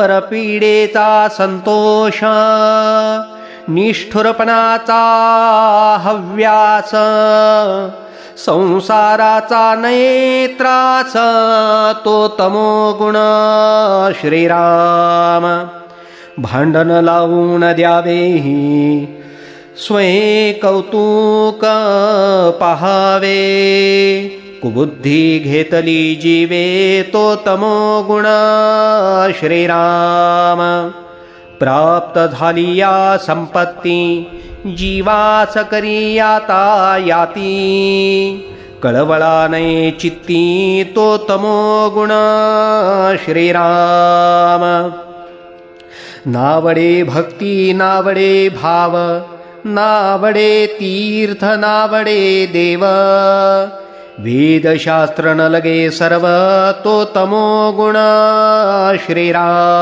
परपीडेचा संतोष निष्ठुरपणाचा हव्यास संसाराचा नये त्रास तो तमोगुण श्रीराम भांडण लावून द्यावेही स्वयं कौतुक पहावे कुबुद्धी घेतली जीवे तो तमोगुण श्रीराम प्राप्त झाली या संपत्ती जीवास करी आता याती कळवळाने चित्ती तो तमोगुण श्रीराम नावडे भक्ती नावडे भाव नावडे तीर्थ नावडे देव वेदशास्त्र न लगे सर्व तो तमोगुण श्रीराम